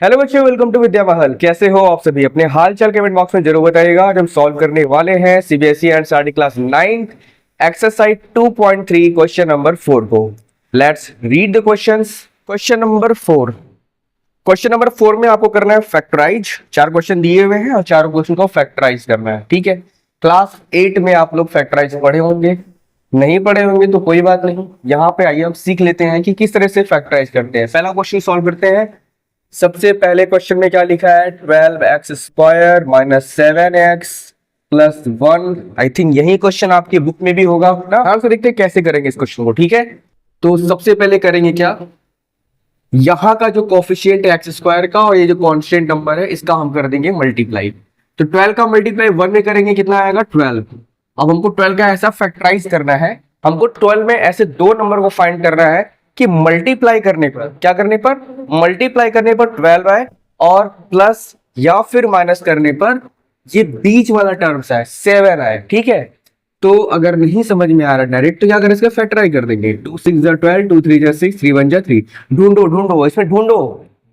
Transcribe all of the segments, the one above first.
Hello बच्चों, welcome to विद्या महल। कैसे हो आप सभी? अपने हाल चाल कमेंट बॉक्स में जरूर बताइएगा। आज हम सॉल्व करने वाले हैं CBSE NCERT class 9 exercise 2.3 question number 4 को। Let's read the questions. Question number 4 में आपको करना है फैक्टराइज। 4 क्वेश्चन दिए हुए हैं और चारों क्वेश्चन को फैक्टराइज करना है। ठीक है, क्लास 8 में आप लोग फैक्टराइज पढ़े होंगे, नहीं पढ़े होंगे तो कोई बात नहीं। यहाँ पे आइए हम सीख लेते हैं कि किस तरह से फैक्टराइज करते हैं। पहला क्वेश्चन सॉल्व करते हैं। सबसे पहले क्वेश्चन में क्या लिखा है? 12x² minus 7x plus 1। I think यही क्वेश्चन आपकी बुक में भी होगा ना। ध्यान से देखते हैं कैसे करेंगे इस क्वेश्चन को। ठीक है, तो सबसे पहले करेंगे क्या, यहाँ का जो कोफिशिएंट है x² का और ये जो कांस्टेंट नंबर है इसका हम कर देंगे मल्टीप्लाई। तो 12 का मल्टीप्लाई 1 में करेंगे, कितना आएगा? 12। अब हमको 12 का ऐसा फैक्टराइज करना है, हमको 12 में ऐसे दो नंबर को फाइंड करना है कि मल्टीप्लाई करने पर, क्या करने पर? मल्टीप्लाई करने पर 12 आए और प्लस या फिर माइनस करने पर ये बीच वाला टर्म्स है 7 आए। ठीक है, तो अगर नहीं समझ में आ रहा डायरेक्ट तो क्या करें, इसका फैक्टराइज कर देंगे। 2 6 12, 2 3 6, 3 1 3। ढूंढो इसमें ढूंढो,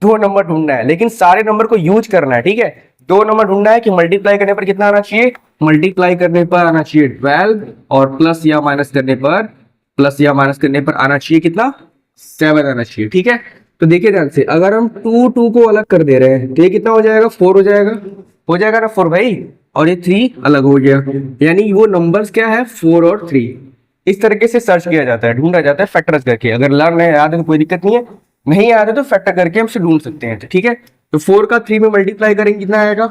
दो नंबर ढूंढना है लेकिन सारे नंबर को यूज करना है। ठीक है, दो नंबर ढूंढना है कि मल्टीप्लाई करने पर कितना आना चाहिए, मल्टीप्लाई करने पर आना चाहिए 12 और प्लस या माइनस करने पर आना चाहिए कितना? 7 आना चाहिए। ठीक है, तो देखिए ध्यान से, अगर हम 2 को अलग कर दे रहे हैं तो ये कितना हो जाएगा? 4 हो जाएगा ना 4 भाई, और ये 3 अलग हो गया, यानी वो नंबर्स क्या है? 4 और 3। इस तरीके से सर्च किया जाता है, ढूंढा जाता है फैक्टर्स करके। अगर लर्न है, याद है तो कोई दिक्कत नहीं है, नहीं याद है तो फैक्टर करके हम इसे ढूंढ सकते हैं। ठीक है, तो 4 का 3 में मल्टीप्लाई करेंगे, कितना आएगा?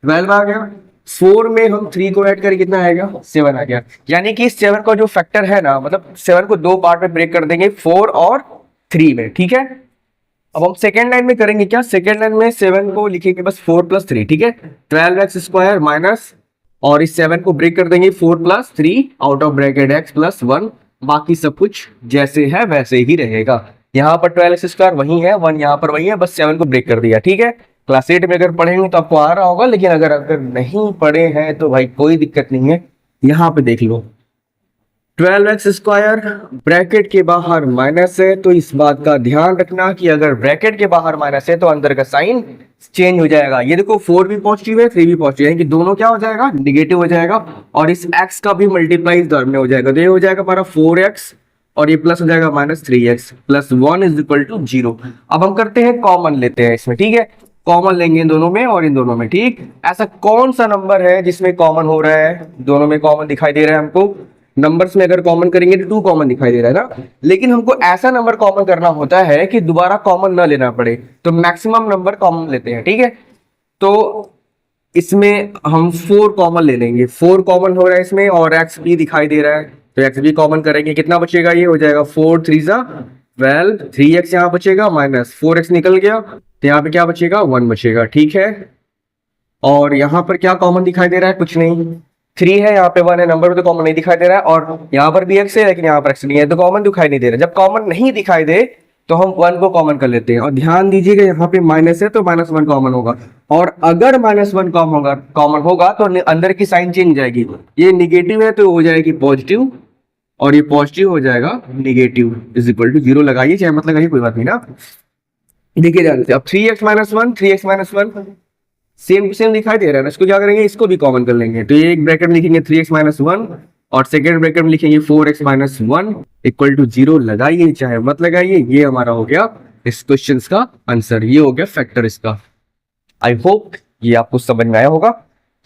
12 आ गया। 4 में हम 3 को ऐड करें, कितना आएगा? 7 आ गया। यानी कि इस 7 का जो फैक्टर है ना, मतलब 7 को दो पार्ट में ब्रेक कर देंगे, 4 और 3 में। ठीक है, अब हम सेकेंड लाइन में करेंगे क्या, सेकेंड लाइन में 7 को लिखेंगे बस 4 प्लस 3। ठीक है, 12x² माइनस, और इस 7 को ब्रेक कर देंगे 4 plus 3 out of bracket x plus 1। बाकी सब कुछ जैसे है वैसे ही रहेगा। यहाँ पर 12x² वही है, 1 यहाँ पर वही है, बस 7 को ब्रेक कर दिया। ठीक है, क्लास 8 में अगर पढ़ेंगे तो आपको आ रहा होगा, लेकिन अगर नहीं पढ़े हैं तो भाई कोई दिक्कत नहीं है, यहाँ पे देख लो। 12x² ब्रैकेट के बाहर माइनस है, तो इस बात का ध्यान रखना कि अगर ब्रैकेट के बाहर माइनस है तो अंदर का साइन चेंज हो जाएगा। ये देखो 4 भी पॉजिटिव है, 3 भी पॉजिटिव है, यानी कि दोनों क्या हो जाएगा? निगेटिव हो जाएगा। और इस x का भी मल्टीप्लाई इस दर में हो जाएगा, तो ये हो जाएगा हमारा 4x और ये प्लस हो जाएगा minus 3x plus 1 is equal to 0। अब हम करते हैं कॉमन लेते हैं इसमें। ठीक है, कॉमन लेंगे इन दोनों में और इन दोनों में। ठीक, ऐसा कौन सा नंबर है जिसमें कॉमन हो रहा है? दोनों में कॉमन दिखाई दे रहा है हमको। नंबर्स में अगर कॉमन करेंगे तो 2 कॉमन दिखाई दे रहा है ना, लेकिन हमको ऐसा नंबर कॉमन करना होता है कि दोबारा कॉमन ना लेना पड़े, तो मैक्सिमम नंबर कॉमन लेते हैं। ठीक है, तो इसमें हम 4 कॉमन ले लेंगे। 4 कॉमन हो रहा है इसमें और x भी दिखाई दे रहा है, तो x भी कॉमन करेंगे, कितना बचेगा? ये हो जाएगा 4 3 12, 3x यहाँ बचेगा माइनस 4x निकल गया, तो यहाँ पे क्या बचेगा? 1 बचेगा। ठीक है, और यहाँ पर क्या कॉमन दिखाई दे रहा है? कुछ नहीं, 3 है, यहाँ पे 1 है, नंबर तो कॉमन नहीं दिखाई दे रहा है, और यहाँ पर भी x है लेकिन यहाँ पर x नहीं है, तो कॉमन दिखाई नहीं दे रहा। जब कॉमन नहीं दिखाई दे तो हम 1 को कॉमन कर लेते हैं। और ध्यान दीजिएगा यहाँ पे माइनस है तो -1 कॉमन होगा, और अगर -1 कॉमन होगा तो अंदर की साइन चेंज जाएगी। ये निगेटिव है तो हो जाएगी पॉजिटिव, और ये पॉजिटिव हो जाएगा निगेटिव इज इक्वल टू 0 लगाइए, चाहे मत लगाइए, कोई बात नहीं ना। देखिए ध्यान से, अब 3x - 1 3x - 1 सेम दिखाई दे रहा है ना, इसको क्या करेंगे? इसको भी कॉमन कर लेंगे, तो ये एक ब्रैकेट में लिखेंगे 3x - 1 और सेकेंड ब्रैकेट में लिखेंगे 4x - 1 इक्वल टू 0 लगाइए चाहे मत लगाइए। ये हमारा हो गया इस क्वेश्चन का आंसर, ये हो गया फैक्टर इसका। आई होप ये आपको समझ में आया होगा।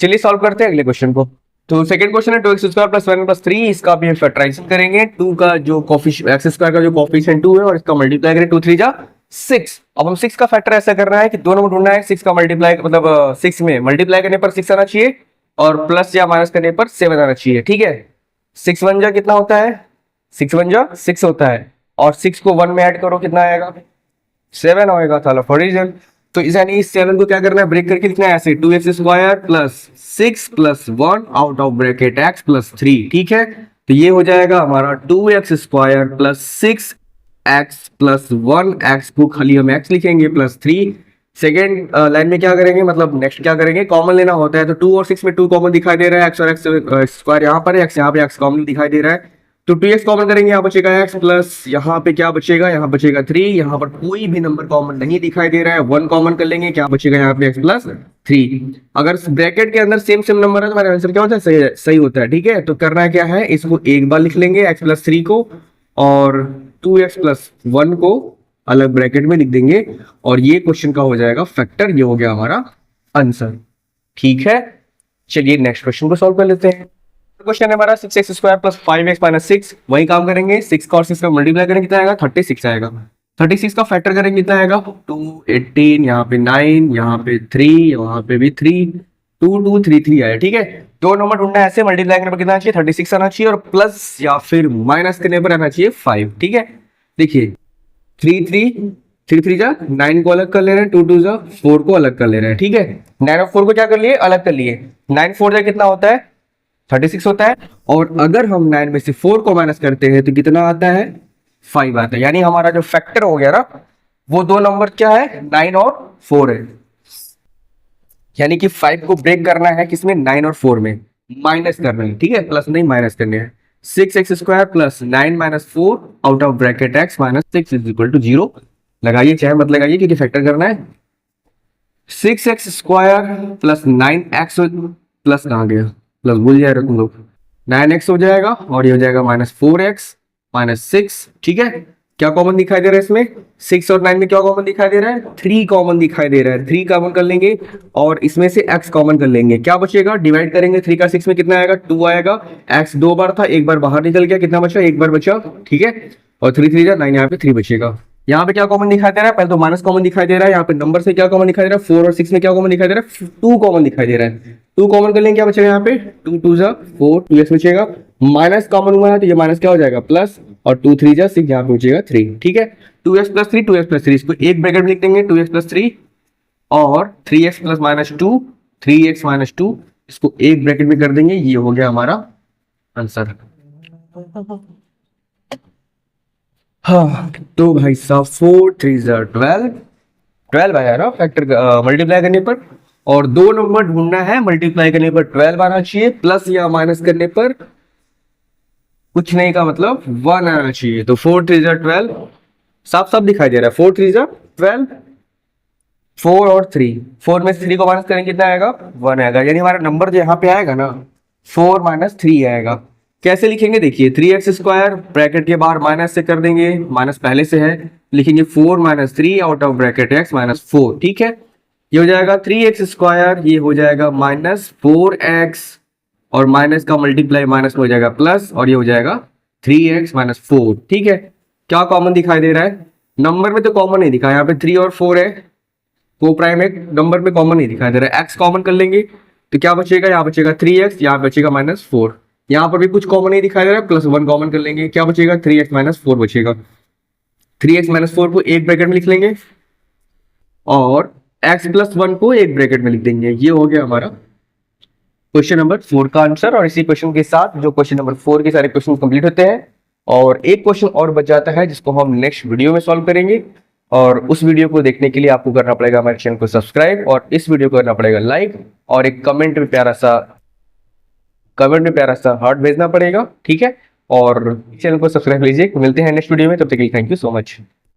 चलिए सॉल्व करते हैं अगले क्वेश्चन को। तो सेकंड क्वेश्चन है 2x² + 1 + 3, इसका भी हम फैक्टराइजेशन करेंगे। 2 का जो x² का जो कोफिशिएंट 2 है और इसका मल्टीप्लाई करें, 2 3 जा 6। अब हम 6 का फैक्टर ऐसा करना है कि दो नंबर ढूंढना है। 6 का मल्टीप्लाई मतलब 6 में मल्टीप्लाई करने पर 6 आना चाहिए और प्लस या माइनस करने पर 7 आना चाहिए। ठीक है, 6 1 जा कितना होता है? 6 1 जा 6 होता है, और 6 को 1 में ऐड करो, कितना आएगा? 7 होएगा। चलो फॉर रीजन, तो यानी इस 7 को क्या करना है? ब्रेक करके लिखना है ऐसे, 2x² + 6 + 1 out of bracket x + 3। ठीक है, तो ये हो जाएगा हमारा 2x² + 6 x + 1, x को खाली हम x लिखेंगे प्लस 3। सेकेंड लाइन में क्या करेंगे, मतलब नेक्स्ट क्या करेंगे? कॉमन लेना होता है, तो 2 और 6 में 2 कॉमन दिखाई दे रहा है, x और x स्क्वायर यहाँ पर है, x यहाँ पे x कॉमन दिखाई दे रहा है, तो 2x कॉमन करेंगे, यहाँ बचेगा x प्लस यहाँ पे क्या बचेगा, यहाँ बचेगा 3, यहाँ पर कोई भी नंबर कॉमन नहीं दिखाई दे रहा है, 1 कॉमन कर लेंगे, क्या बचेगा यहाँ पे x प्लस 3। अगर ब्रैकेट के अंदर सेम सेम नंबर है तो हमारा आंसर क्या होता है, सही होता है। ठीक है, तो करना क्या है, इसको एक बार लिख लेंगे x प्लस 3 को, और 2x प्लस 1 को अलग ब्रैकेट में लिख देंगे, और ये क्वेश्चन का हो जाएगा फैक्टर। ये हो गया हमारा आंसर। ठीक है, चलिए नेक्स्ट क्वेश्चन को सॉल्व कर लेते हैं। क्वेश्चन है हमारा 6x square plus 5x minus 6। वही काम करेंगे, 6 का और 6 का मल्टीप्लाई करेंगे, कितना आएगा, 36 आएगा। 36 का फैक्टर करेंगे, कितना आएगा, 2, 18, यहाँ पे 9, यहाँ पे 3, यहाँ पे भी 3, 2, 2, 3, 3 आया। ठीक है, दो नंबर ढूंढना है, ऐसे मल्टीप्लाई करने पर कितना चाहिए, 36 आना चाहिए, और प्लस या फिर माइनस करने पर आना चाहिए 5। ठीक है, देखिए 3 3 जा 9 को अलग कर ले रहे हैं, 2 2 जा 4 को अलग कर ले रहे हैं। ठीक है, 9 और 4 को क्या कर लिए, अलग कर लिए। 9 4 जा कितना होता है, 36 होता है, और अगर हम 9 में से 4 को माइनस करते हैं तो कितना आता है, 5 आता है। यानी हमारा जो फैक्टर हो गया ना, वो दो नंबर क्या है, 9 और 4 है। यानी कि 5 को ब्रेक करना है किसमें, 9 और 4 में, माइनस करना है। ठीक है, प्लस नहीं माइनस करने हैं। 6x square plus 9 minus 4 out of bracket x minus 6 is equal to 0। लगाइए चाहे मत लगाइए, क्योंकि फैक्टर करना है। 6x square plus 9x plus कहाँ गया, प्लस भूल जाए तुम लोग, 9x हो जाएगा, और ये हो जाएगा माइनस 4x माइनस 6। ठीक है, क्या कॉमन दिखाई दे रहा है इसमें, 6 और 9 में क्या कॉमन दिखाई दे रहा है, 3 कॉमन दिखाई दे रहा है। 3 कॉमन कर लेंगे, और इसमें से x कॉमन कर लेंगे, क्या बचेगा, डिवाइड करेंगे 3 का 6 में, कितना आएगा, 2 आएगा। x 2 बार था, एक बार बाहर निकल गया, कितना बचा, एक बार बचा। ठीक है, और 3 3 जा 9, यहाँ पे 3 बचेगा। यहाँ पे क्या कॉमन दिखाई दे रहा है, पहले तो माइनस कॉमन दिखाई दे रहा है। यहाँ पे नंबर से क्या कॉमन दिखाई दे रहा है, 4 और 6 में क्या कॉमन दिखाई दे रहा है, 2 कॉमन दिखाई दे रहा है। 2 कॉमन कर लेंगे, क्या बचेगा यहाँ पे, 2 2 जा 4, 2x बचेगा। माइनस कॉमन हुआ है तो ये माइनस क्या हो जाएगा, प्लस, और 2 3 जा 6, यहाँ पे बचेगा 3। ठीक है, 2x प्लस 3, 2x प्लस 3, इसको एक ब्रैकेट में लिख देंगे, 2x प्लस 3, और 3x plus minus 2, 3x minus 2, इसको एक ब्रैकेट में कर देंगे। ये हो गया हमारा आंसर। हाँ, तो भाई साहब 4 3 जा 12 आया ना फैक्टर मल्टीप्लाई करने पर, और दो नंबर ढूंढना है, मल्टीप्लाई करने पर 12 आना चाहिए, प्लस या माइनस करने पर कुछ नहीं का मतलब 1 आना चाहिए। तो 4 3 जा 12 साफ साफ दिखाई दे रहा है, 4 3 जा 12, 4 और 3, 4 में से 3 को माइनस करेंगे, कितना आएगा, 1 आएगा। यानी हमारा नंबर जो यहाँ पे आएगा ना, 4 माइनस 3 आएगा। कैसे लिखेंगे, देखिए 3x स्क्वायर ब्रैकेट के बाहर माइनस से कर देंगे, माइनस पहले से है, लिखेंगे 4 minus 3 out of bracket x minus 4। ठीक है, ये हो जाएगा 3x स्क्वायर, ये हो जाएगा माइनस 4x, और माइनस का मल्टीप्लाई माइनस में हो जाएगा प्लस, और ये हो जाएगा 3x माइनस 4। ठीक है, क्या कॉमन दिखाई दे रहा है, नंबर में तो कॉमन नहीं दिखा, यहाँ पे 3 और 4 है, को प्राइम एक नंबर में कॉमन नहीं दिखाई दे रहा है। x कॉमन कर लेंगे तो क्या बचेगा, यहाँ बचेगा 3x, यहाँ बचेगा माइनस 4, यहाँ पर भी कुछ कॉमन नहीं दिखाई दे रहा है, प्लस 1 कॉमन कर लेंगे, क्या बचेगा, 3x माइनस 4 बचेगा। 3x माइनस 4 को एक ब्रैकेट में लिख लेंगे, और x प्लस 1 को एक ब्रैकेट में लिख देंगे। ये हो गया हमारा क्वेश्चन नंबर 4 का आंसर। और इसी क्वेश्चन के साथ जो क्वेश्चन नंबर 4 के सारे क्वेश्चन कंप्लीट होते हैं, और एक क्वेश्चन और बच जाता है जिसको हम नेक्स्ट वीडियो में सॉल्व करेंगे। और उस वीडियो को देखने के लिए आपको करना पड़ेगा हमारे चैनल को सब्सक्राइब, और इस वीडियो को करना पड़ेगा लाइक, और एक कमेंट में प्यारा सा हार्ट भेजना पड़ेगा। ठीक है, और चैनल को सब्सक्राइब लीजिए। मिलते हैं नेक्स्ट वीडियो में, तब तक के लिए थैंक यू सो मच।